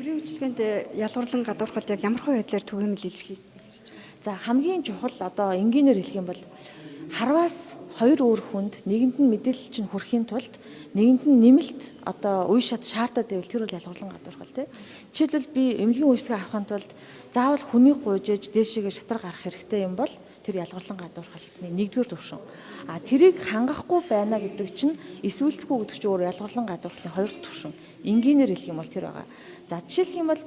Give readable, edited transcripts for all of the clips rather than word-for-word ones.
Тэрийн үйлчлэгэнд ялгуурлан гадуурхалт яг ямар хөө байдлаар түгээмэл илэрхийлж байна? За хамгийн чухал одоо энгийнээр хэлэх юм бол харваас хоёр өөр хүнд нэгэнд нь мэдээлэл чинь хүрэхийн тулд нэгэнд нь нэмэлт одоо үе шат шаардаад байвал тэр бол ялгуурлан гадуурхал тий. Жишээлбэл би эмнэлгийн үйлчлэгээ авахын тулд заавал хүнийг гуйжээж дээшээгээ шатрар гарах хэрэгтэй юм бол тэр ялгуурлан гадуурхалтны нэгдүгээр төвшин. А тэрийг хангахгүй байна гэдэг чинь эсвэлтгүй гэдэг чинь өөр ялгуурлан гадуурхалтны хоёр дахь төвшин. Энгийнээр хэлэх юм бол тэр байгаа. За жишээлх юм бол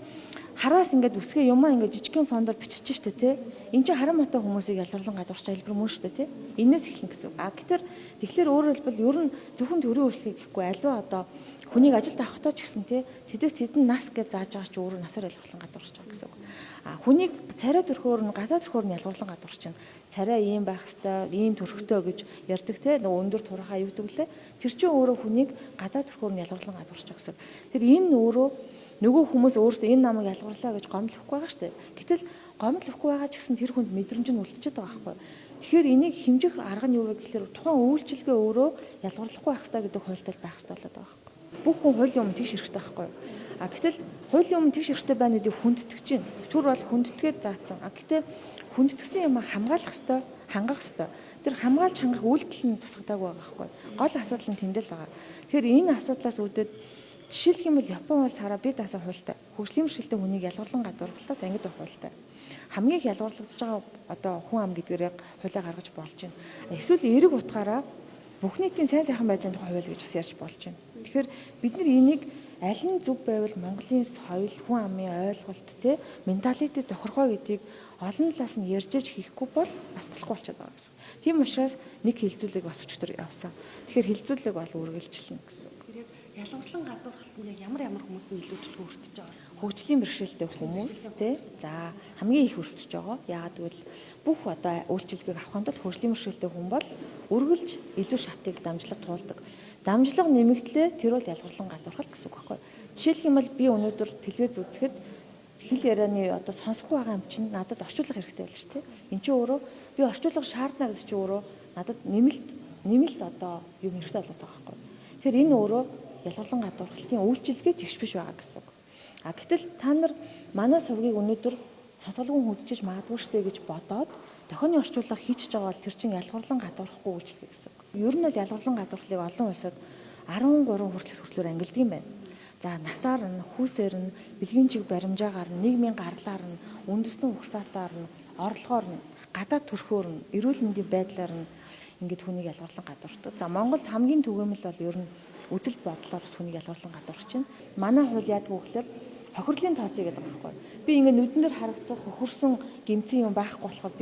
харваас ингээд үсгээ юмаа ингээд жижигхэн фондоор бичиж штэ тий. Энд чинь харин мотой хүмүүсийг ялгуурлан гадуурч хэлбэр мөн штэ тий. Энээс эхлэн гэсэн үг. А тэгэхээр өөрөөр хэлбэл ер нь зөвхөн төрийн үйлчлэгээ гэхгүй аливаа одоо хүнийг ажилд авахтаа ч гэсэн тий тэдэс тэдэн нас гэж зааж байгаа ч өөрөө насаар ялгуурлан гадуурч байгаа гэсэн үг. А хүнийг царай төрхөөр нь гадаа төрхөөр нь ялгуурлан гадуурч чинь царай ийм байх хэвээр ийм төрхтэй гэж ярьдаг тий нөгөө өндөр турхаа юу гэдэг лээ. Тэр чинь өөрөө хүнийг гадаа төрхөөр нь ялгуурлан гадуурч байгаа гэсэн. Тэр энэ өөрөө нөгөө хүмүүс өөрсдөө энэ намайг ялгуурлаа гэж гомдлохгүй байгаа шүү дээ. Гэтэл гомдлохгүй байгаа ч гэсэн тэр хүнд мэдрэмж нь үлдчихэд байгаа байхгүй. Тэгэхээр энийг хэмжих арга нь юу вэ гэхээр тухайн үйлчилгээ өөрөө ялгуурлахгүй байх хэрэгтэй гэдэг хуультай байх хэрэгтэй болоод байгаа байхгүй. Бүх хүн хуулийн өмнө тэгш хэрэгтэй байхгүй. А гэтэл хуулийн өмнө тэгш хэрэгтэй байна гэдгийг хүндтгэж чинь. Түр бол хүндэтгээд заасан. А гэтээ хүндэтгсэн юм хамгаалах хэрэгтэй, хангах хэрэгтэй. Тэр хамгаалж хангах үйлдэл нь тусгадаагүй байгаа байхгүй. Гол асуудал нь тэндэл байгаа. Тэгэхээр энэ асуудлаас үүдээд жишээлх юм бол Япон улс хараа бид асаа хуультай. Хөгжлийн бэрхшээлтэй хүнийг ялгуурлан гадуурхалтаас ангид байх хуультай. Хамгийн их ялгуурлагдж байгаа одоо хүн ам гэдгээр яг хуулиа гаргаж болж байна. Эсвэл эрэг утгаараа бүх нийтийн сайн сайхан байдлын тухай хууль гэж бас ярьж болж байна. Тэгэхээр бид нар энийг аль нь зөв байвал Монголын соёл, хүн амын ойлголт те менталитет тохиргоо гэдгийг олон талаас нь ярьж хийхгүй бол бас болохгүй болчиход байгаа гэсэн. Тийм учраас нэг хилцүүлэг бас өчтөр явсан. Тэгэхээр хилцүүлэг бол үргэлжлэнэ гэсэн. Ялгуурлан гадуурхалт нь яг ямар хүмүүс нь илүү төрөлдөж байгаа? Хөгжлийн бэрхшээлтэй хүмүүс тий. За хамгийн их өртөж байгаа. Яагаад гэвэл бүх одоо үйлчилгээг авахын тулд хөгжлийн бэрхшээлтэй хүн бол үргэлж илүү шатыг дамжлага туулдаг. Дамжлага нэмэгдлээ тэр бол ялгуурлан гадуурхал гэсэн үг байхгүй. Жишээлх юм бол би өнөөдөр телевиз үзэхэд хэл ярианы одоо сонсохгүй байгаа юм чинь надад орчуулга хэрэгтэй байл шүү дээ. Энд чинь өөрөө би орчуулга шаардна гэдэг чинь өөрөө надад нэмэлт одоо юм хэрэгтэй болоод байгаа байхгүй. Тэгэхээр энэ өөрөө ялгуурлан гадуурхалтын үйлчилгээ тэгш биш байгаа гэсэн үг. А гэтэл та нар манай сувгийг өнөөдөр цацгалгүй үзчихэж магадгүй штэ гэж бодоод дохионы орчуулга хийчихэж байгаа бол тэр чинь ялгуурлан гадуурхахгүй үйлчилгээ гэсэн үг. Ер нь бол ялгуурлан гадуурхлыг олон улсад 13 хүртэл ангилдаг юм байна. За насаар нь, хүүсээр нь, бэлгийн чиг баримжаагаар нь, нийгмийн гарлаар нь, үндэстэн ухсаатаар нь, орлогоор нь, гадаад төрхөөр нь, эрүүл мэндийн байдлаар нь ингээд хүнийг ялгуурлан гадуурхдаг. За Монголд хамгийн түгээмэл бол ер нь үзэл бодлоор бас хүнийг ялгуурлан гадуурч чинь. Манай хууль яадаг вэ гэхээр хохирлын тооцоо гэдэг байгаа байхгүй. Би ингээд нүдэн дээр харагдсан хохирсон гэмцэн юм байхгүй болохоор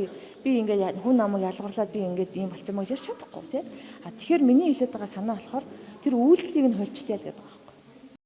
би ингээд хүн намайг ялгуурлаад би ингээд ийм болцсон маяг ярьж чадахгүй тий. А тэгэхээр миний хэлээд байгаа санаа болохоор тэр үйлдэлийг нь хуульчлаа л гэдэг байгаа.